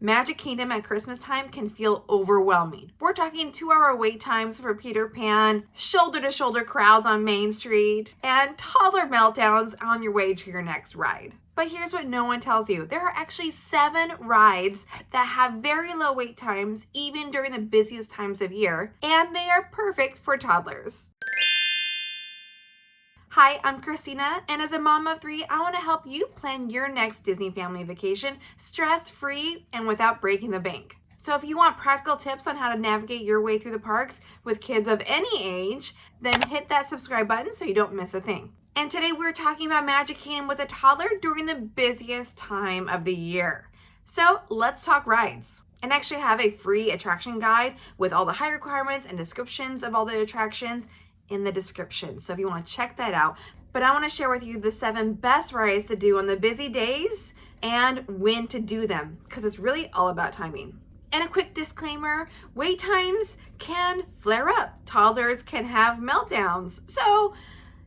Magic Kingdom at Christmas time can feel overwhelming. We're talking 2-hour wait times for Peter Pan, shoulder-to-shoulder crowds on Main Street, and toddler meltdowns on your way to your next ride. But here's what no one tells you. There are actually 7 rides that have very low wait times, even during the busiest times of year, and they are perfect for toddlers. Hi, I'm Christina, and as a mom of 3, I want to help you plan your next Disney family vacation stress-free and without breaking the bank. So if you want practical tips on how to navigate your way through the parks with kids of any age, then hit that subscribe button so you don't miss a thing. And today we're talking about Magic Kingdom with a toddler during the busiest time of the year. So let's talk rides. And actually have a free attraction guide with all the height requirements and descriptions of all the attractions in the description. So if you want to check that out. But I want to share with you the 7 best rides to do on the busy days and when to do them, because it's really all about timing. And a quick disclaimer, wait times can flare up. Toddlers can have meltdowns. So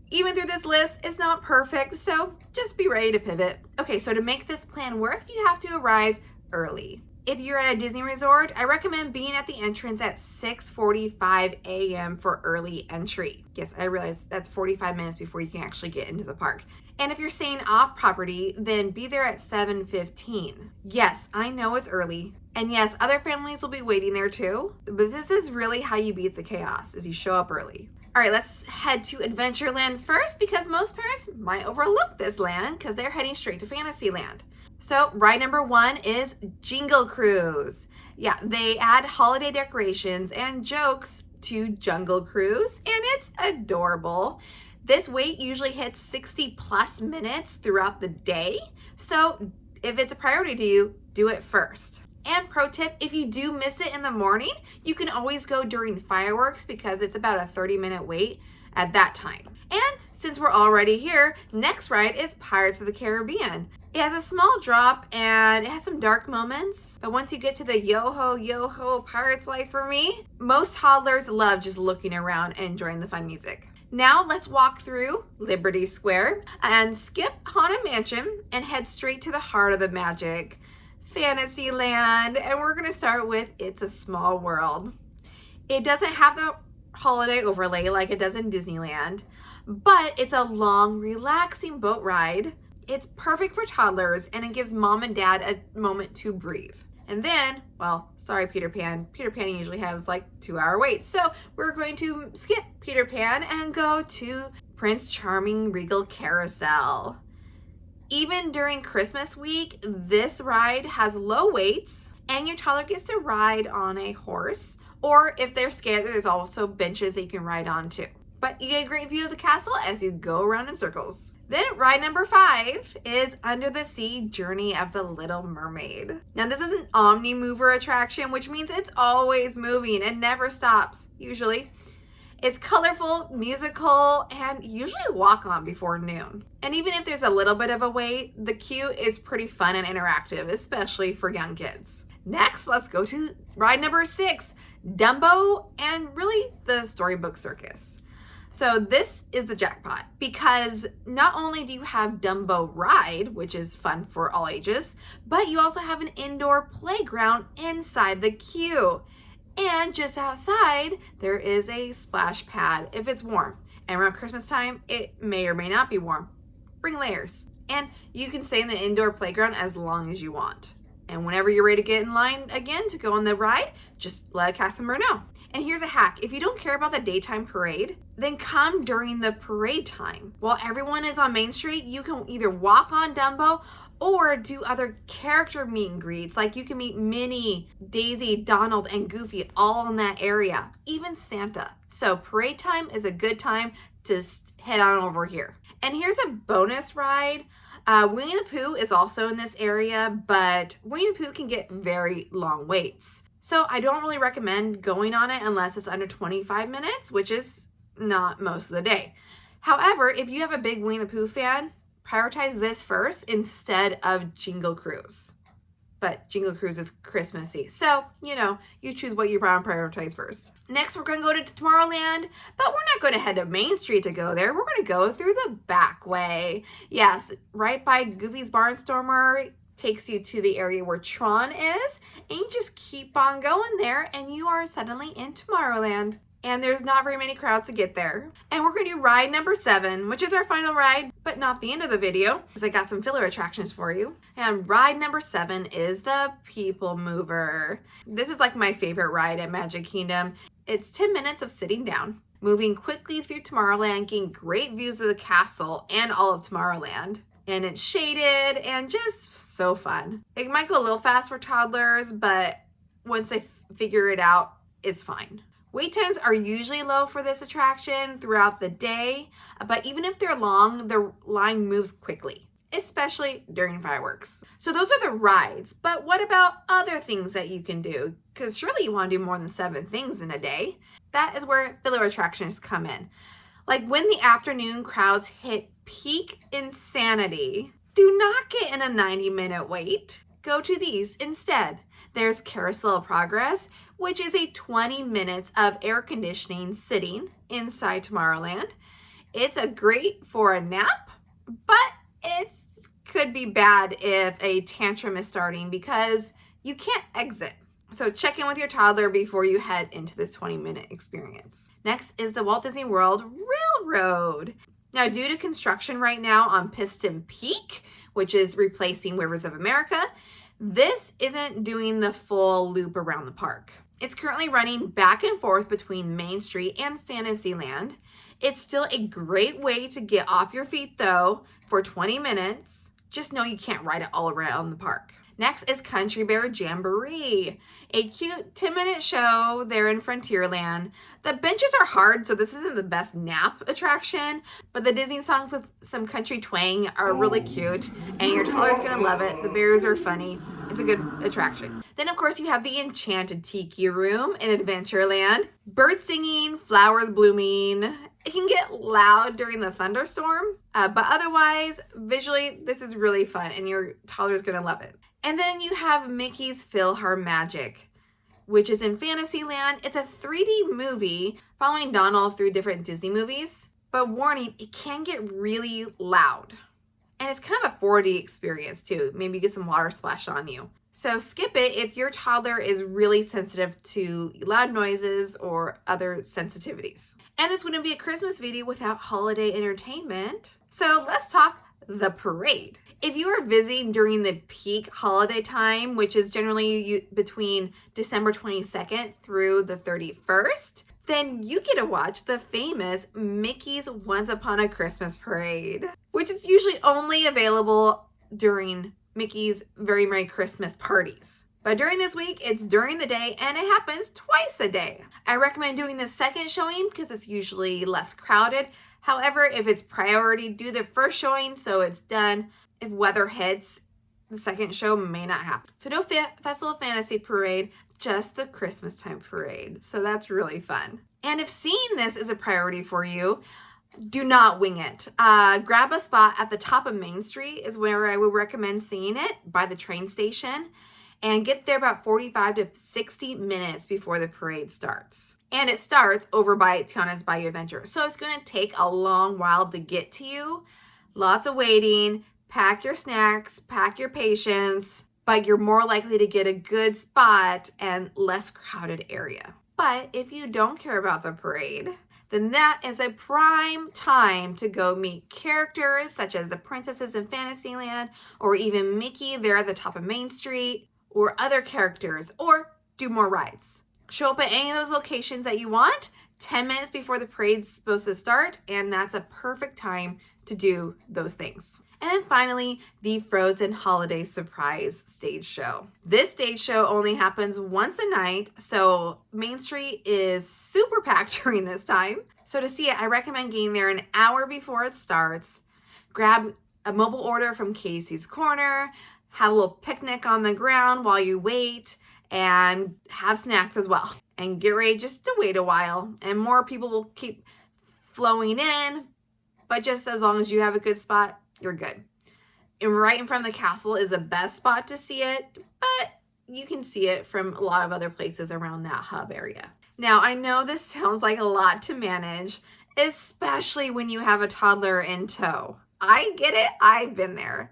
even through this list, it's not perfect. So just be ready to pivot. Okay, so to make this plan work, you have to arrive early. If you're at a Disney resort, I recommend being at the entrance at 6:45 a.m. for early entry. Yes, I realize that's 45 minutes before you can actually get into the park. And if you're staying off property, then be there at 7:15. Yes, I know it's early. And yes, other families will be waiting there too. But this is really how you beat the chaos, is you show up early. All right, let's head to Adventureland first, because most parents might overlook this land because they're heading straight to Fantasyland. So ride number 1 is Jingle Cruise. Yeah, they add holiday decorations and jokes to Jungle Cruise, and it's adorable. This wait usually hits 60 plus minutes throughout the day. So if it's a priority to you, do it first. And pro tip, if you do miss it in the morning, you can always go during fireworks because it's about a 30-minute wait at that time. And since we're already here, next ride is Pirates of the Caribbean. It has a small drop and it has some dark moments, but once you get to the yo-ho, yo-ho Pirates life for me, most toddlers love just looking around and enjoying the fun music. Now let's walk through Liberty Square and skip Haunted Mansion and head straight to the heart of the magic, Fantasyland, and we're gonna start with It's a Small World. It doesn't have the holiday overlay like it does in Disneyland, but it's a long, relaxing boat ride. It's perfect for toddlers, and it gives mom and dad a moment to breathe. And then, well, sorry, Peter Pan. Peter Pan usually has like 2-hour waits. So we're going to skip Peter Pan and go to Prince Charming Regal Carousel. Even during Christmas week, this ride has low waits, and your toddler gets to ride on a horse. Or if they're scared, there's also benches that you can ride on too. But you get a great view of the castle as you go around in circles. Then ride number 5 is Under the Sea Journey of the Little Mermaid. Now this is an omni-mover attraction, which means it's always moving and never stops, usually. It's colorful, musical, and usually walk on before noon. And even if there's a little bit of a wait, the queue is pretty fun and interactive, especially for young kids. Next, let's go to ride number 6, Dumbo, and really the Storybook Circus. So this is the jackpot, because not only do you have Dumbo ride, which is fun for all ages, but you also have an indoor playground inside the queue. And just outside, there is a splash pad if it's warm. And around Christmas time, it may or may not be warm. Bring layers. And you can stay in the indoor playground as long as you want. And whenever you're ready to get in line again to go on the ride, just let a cast member know. And here's a hack. If you don't care about the daytime parade, then come during the parade time. While everyone is on Main Street, you can either walk on Dumbo or do other character meet and greets. Like you can meet Minnie, Daisy, Donald, and Goofy all in that area, even Santa. So parade time is a good time to head on over here. And here's a bonus ride. Winnie the Pooh is also in this area, but Winnie the Pooh can get very long waits. So I don't really recommend going on it unless it's under 25 minutes, which is not most of the day. However, if you have a big Winnie the Pooh fan, prioritize this first instead of Jingle Cruise. But Jingle Cruise is Christmassy. So, you choose what you want to prioritize first. Next, we're going to go to Tomorrowland, but we're not going to head to Main Street to go there. We're going to go through the back way. Yes, right by Goofy's Barnstormer. takes you to the area where Tron is, and you just keep on going there, and you are suddenly in Tomorrowland. And there's not very many crowds to get there. And we're going to do ride number 7, which is our final ride, but not the end of the video, because I got some filler attractions for you. And ride number 7 is the People Mover. This is like my favorite ride at Magic Kingdom. It's 10 minutes of sitting down, moving quickly through Tomorrowland, getting great views of the castle and all of Tomorrowland. And it's shaded and just so fun. It might go a little fast for toddlers, but once they figure it out, it's fine. Wait times are usually low for this attraction throughout the day, but even if they're long, the line moves quickly, especially during fireworks. So those are the rides, but what about other things that you can do? Because surely you want to do more than 7 things in a day. That is where filler attractions come in. Like when the afternoon crowds hit peak insanity, do not get in a 90-minute wait. Go to these instead. There's Carousel of Progress, which is a 20 minutes of air conditioning sitting inside Tomorrowland. It's a great for a nap, but it could be bad if a tantrum is starting because you can't exit. So check in with your toddler before you head into this 20-minute experience. Next is the Walt Disney World Railroad. Now, due to construction right now on Piston Peak, which is replacing Rivers of America, this isn't doing the full loop around the park. It's currently running back and forth between Main Street and Fantasyland. It's still a great way to get off your feet though for 20 minutes. Just know you can't ride it all around the park. Next is Country Bear Jamboree, a cute 10-minute show there in Frontierland. The benches are hard, so this isn't the best nap attraction, but the Disney songs with some country twang are really cute, and your toddler's gonna love it. The bears are funny. It's a good attraction. Then, of course, you have the Enchanted Tiki Room in Adventureland. Birds singing, flowers blooming. It can get loud during the thunderstorm, but otherwise, visually, this is really fun, and your toddler's gonna love it. And then you have Mickey's PhilharMagic, which is in Fantasyland. It's a 3D movie following Donald through different Disney movies. But warning, it can get really loud. And it's kind of a 4D experience too. Maybe you get some water splashed on you. So skip it if your toddler is really sensitive to loud noises or other sensitivities. And this wouldn't be a Christmas video without holiday entertainment. So let's talk the parade. If you are visiting during the peak holiday time, which is generally between December 22nd through the 31st, then you get to watch the famous Mickey's Once Upon a Christmas Parade, which is usually only available during Mickey's Very Merry Christmas parties. But during this week, it's during the day and it happens twice a day. I recommend doing the second showing because it's usually less crowded. However, if it's priority, do the first showing so it's done. If weather hits, the second show may not happen. So no Festival of Fantasy parade, just the Christmas time parade. So that's really fun. And if seeing this is a priority for you, do not wing it. Grab a spot at the top of Main Street is where I would recommend seeing it, by the train station, and get there about 45 to 60 minutes before the parade starts. And it starts over by Tiana's Bayou Adventure. So it's going to take a long while to get to you. Lots of waiting. Pack your snacks, pack your patience, but you're more likely to get a good spot and less crowded area. But if you don't care about the parade, then that is a prime time to go meet characters such as the princesses in Fantasyland, or even Mickey there at the top of Main Street, or other characters, or do more rides. Show up at any of those locations that you want 10 minutes before the parade's supposed to start, and that's a perfect time to do those things. And then finally, the Frozen Holiday Surprise Stage Show. This stage show only happens once a night, so Main Street is super packed during this time. So to see it, I recommend getting there an hour before it starts. Grab a mobile order from Casey's Corner, have a little picnic on the ground while you wait, and have snacks as well. And get ready just to wait a while, and more people will keep flowing in, but just as long as you have a good spot, you're good. And right in front of the castle is the best spot to see it, but you can see it from a lot of other places around that hub area. Now, I know this sounds like a lot to manage, especially when you have a toddler in tow. I get it, I've been there.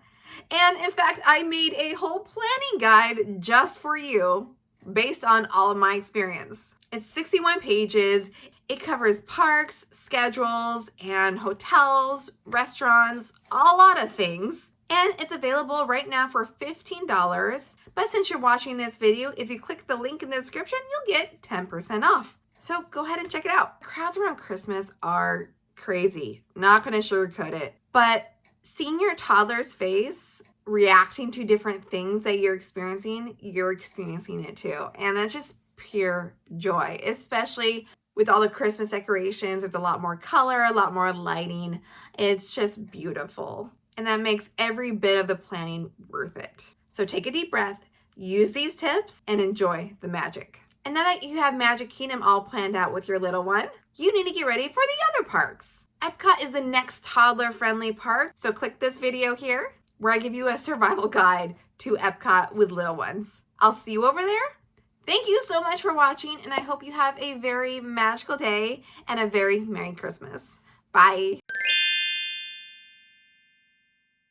And in fact, I made a whole planning guide just for you based on all of my experience. It's 61 pages. It covers parks, schedules, and hotels, restaurants, a lot of things. And it's available right now for $15. But since you're watching this video, if you click the link in the description, you'll get 10% off. So go ahead and check it out. Crowds around Christmas are crazy. Not gonna sugarcoat it. But seeing your toddler's face reacting to different things that you're experiencing it too. And that's just pure joy, especially with all the Christmas decorations. There's a lot more color, a lot more lighting. It's just beautiful. And that makes every bit of the planning worth it. So take a deep breath, use these tips, and enjoy the magic. And now that you have Magic Kingdom all planned out with your little one, you need to get ready for the other parks. Epcot is the next toddler-friendly park, so click this video here where I give you a survival guide to Epcot with little ones. I'll see you over there. Thank you so much for watching, and I hope you have a very magical day and a very Merry Christmas. Bye.